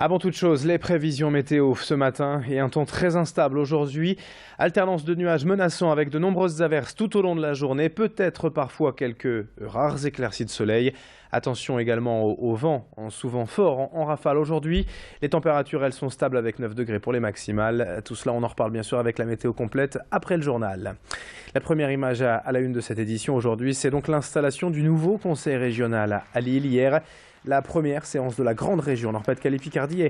Avant toute chose, les prévisions météo ce matin et un temps très instable aujourd'hui. Alternance de nuages menaçants avec de nombreuses averses tout au long de la journée. Peut-être parfois quelques rares éclaircies de soleil. Attention également au vent, souvent fort en rafale aujourd'hui. Les températures, elles sont stables avec 9 degrés pour les maximales. Tout cela, on en reparle bien sûr avec la météo complète après le journal. La première image à la une de cette édition aujourd'hui, c'est donc l'installation du nouveau conseil régional à Lille hier. La première séance de la grande région Nord-Pas-de-Calais-Picardie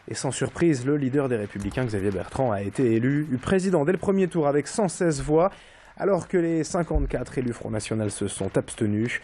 et sans surprise, le leader des Républicains, Xavier Bertrand, a été élu président dès le premier tour avec 116 voix, alors que les 54 élus Front National se sont abstenus.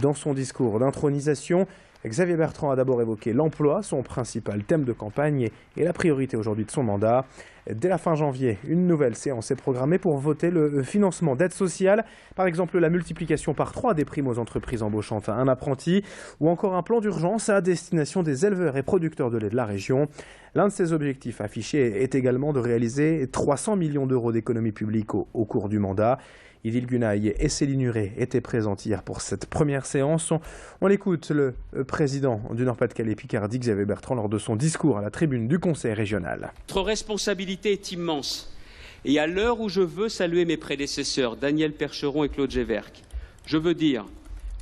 Dans son discours d'intronisation, Xavier Bertrand a d'abord évoqué l'emploi, son principal thème de campagne et la priorité aujourd'hui de son mandat. Dès la fin janvier, une nouvelle séance est programmée pour voter le financement d'aides sociales, par exemple la multiplication par 3 des primes aux entreprises embauchant un apprenti, ou encore un plan d'urgence à destination des éleveurs et producteurs de lait de la région. L'un de ses objectifs affichés est également de réaliser 300 millions d'euros d'économies publiques au cours du mandat. Idil Gunaï et Céline Huré étaient présents hier pour cette première séance. On l'écoute, le président du Nord-Pas-de-Calais-Picardie, Xavier Bertrand, lors de son discours à la tribune du Conseil régional. Notre responsabilité est immense. Et à l'heure où je veux saluer mes prédécesseurs, Daniel Percheron et Claude Géverck, je veux dire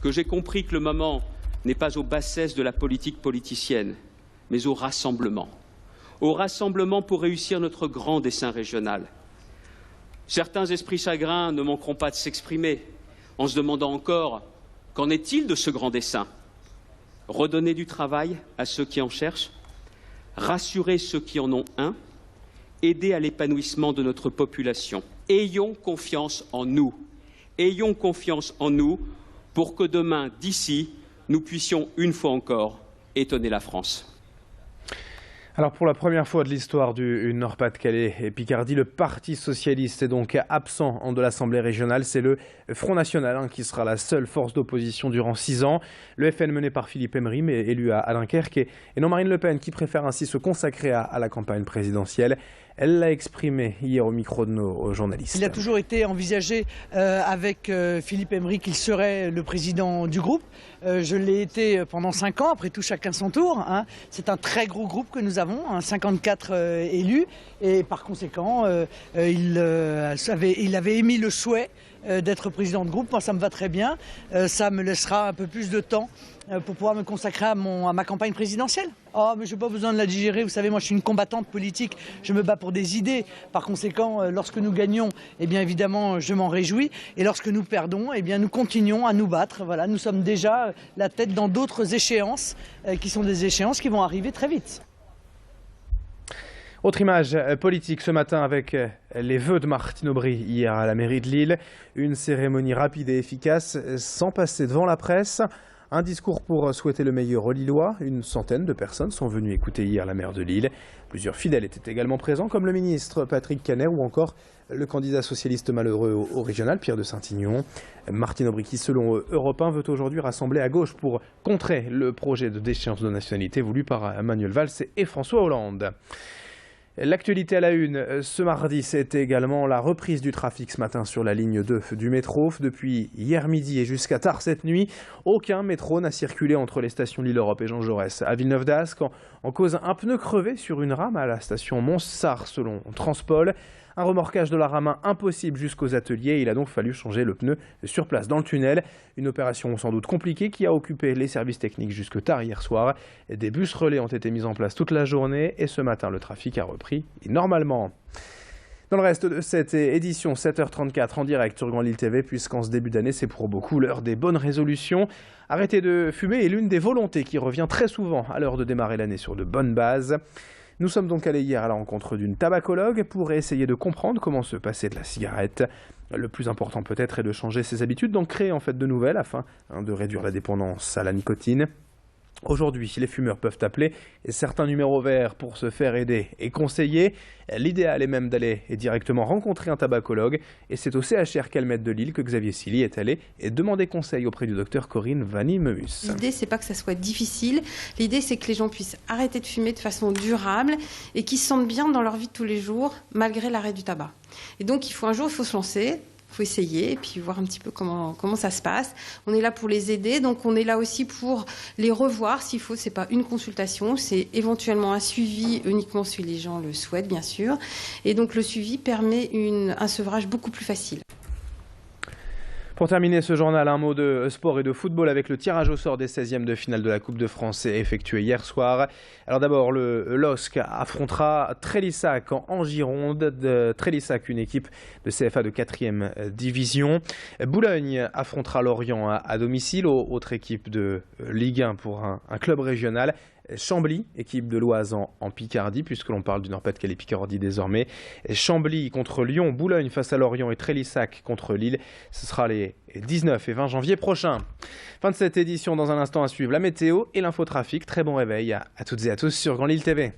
que j'ai compris que le moment n'est pas aux bassesses de la politique politicienne, mais au rassemblement. Au rassemblement pour réussir notre grand dessein régional. Certains esprits chagrins ne manqueront pas de s'exprimer en se demandant encore qu'en est-il de ce grand dessein? Redonner du travail à ceux qui en cherchent, rassurer ceux qui en ont un, aider à l'épanouissement de notre population. Ayons confiance en nous. Ayons confiance en nous pour que demain, d'ici, nous puissions une fois encore étonner la France. Alors pour la première fois de l'histoire du Nord-Pas-de-Calais et Picardie, le Parti socialiste est donc absent de l'Assemblée régionale. C'est le Front National qui sera la seule force d'opposition durant 6 ans. Le FN mené par Philippe Aymerich, élu à Dunkerque, et non Marine Le Pen qui préfère ainsi se consacrer à la campagne présidentielle. Elle l'a exprimé hier au micro de nos journalistes. Il a toujours été envisagé avec Philippe Aymerich qu'il serait le président du groupe. Je l'ai été pendant 5 ans, après tout chacun son tour. C'est un très gros groupe que nous avons, 54 élus. Et par conséquent, il avait émis le souhait d'être président de groupe. Moi, ça me va très bien. Ça me laissera un peu plus de temps pour pouvoir me consacrer à ma campagne présidentielle. Oh, mais je n'ai pas besoin de la digérer. Vous savez, moi, je suis une combattante politique. Je me bats pour des idées. Par conséquent, lorsque nous gagnons, eh bien, évidemment, je m'en réjouis. Et lorsque nous perdons, eh bien, nous continuons à nous battre. Voilà, nous sommes déjà la tête dans d'autres échéances qui sont des échéances qui vont arriver très vite. Autre image politique ce matin avec les vœux de Martine Aubry hier à la mairie de Lille. Une cérémonie rapide et efficace sans passer devant la presse. Un discours pour souhaiter le meilleur aux Lillois. Une centaine de personnes sont venues écouter hier la maire de Lille. Plusieurs fidèles étaient également présents, comme le ministre Patrick Caner ou encore le candidat socialiste malheureux au régional, Pierre de Saint-Ignon. Martine Aubry, qui selon Europe 1 veut aujourd'hui rassembler à gauche pour contrer le projet de déchéance de nationalité voulu par Manuel Valls et François Hollande. L'actualité à la une, ce mardi, c'était également la reprise du trafic ce matin sur la ligne 2 du métro. Depuis hier midi et jusqu'à tard cette nuit, aucun métro n'a circulé entre les stations Lille-Europe et Jean Jaurès. À Villeneuve-d'Ascq, en cause un pneu crevé sur une rame à la station Montsart selon Transpol. Un remorquage de la rame impossible jusqu'aux ateliers. Il a donc fallu changer le pneu sur place dans le tunnel. Une opération sans doute compliquée qui a occupé les services techniques jusque tard hier soir. Des bus relais ont été mis en place toute la journée et ce matin, le trafic a repris normalement. Dans le reste de cette édition, 7h34 en direct sur Grand Lille TV, puisqu'en ce début d'année, c'est pour beaucoup l'heure des bonnes résolutions. Arrêter de fumer est l'une des volontés qui revient très souvent à l'heure de démarrer l'année sur de bonnes bases. Nous sommes donc allés hier à la rencontre d'une tabacologue pour essayer de comprendre comment se passer de la cigarette. Le plus important peut-être est de changer ses habitudes, d'en créer en fait de nouvelles afin de réduire la dépendance à la nicotine. Aujourd'hui, les fumeurs peuvent appeler certains numéros verts pour se faire aider et conseiller. L'idéal est même d'aller directement rencontrer un tabacologue. Et c'est au CHR Calmette de Lille que Xavier Silly est allé et demander conseil auprès du docteur Corinne Vanni-Meus. L'idée, c'est pas que ça soit difficile. L'idée, c'est que les gens puissent arrêter de fumer de façon durable et qu'ils se sentent bien dans leur vie de tous les jours, malgré l'arrêt du tabac. Et donc, il faut se lancer. faut essayer et puis voir un petit peu comment ça se passe. On est là pour les aider, donc on est là aussi pour les revoir s'il faut. C'est pas une consultation, c'est éventuellement un suivi uniquement si les gens le souhaitent, bien sûr. Et donc le suivi permet un sevrage beaucoup plus facile. Pour terminer ce journal, un mot de sport et de football avec le tirage au sort des 16e de finale de la Coupe de France effectué hier soir. Alors d'abord, le LOSC affrontera Trélissac en Gironde. Trélissac, une équipe de CFA de 4e division. Boulogne affrontera Lorient à domicile, autre équipe de Ligue 1 pour un club régional. Chambly, équipe de l'Oise en Picardie, puisque l'on parle du Nord-Pas-de-Calais Picardie désormais. Chambly contre Lyon, Boulogne face à Lorient et Trélissac contre Lille. Ce sera les 19 et 20 janvier prochains. Fin de cette édition, dans un instant à suivre la météo et l'infotrafic. Très bon réveil à toutes et à tous sur Grand Lille TV.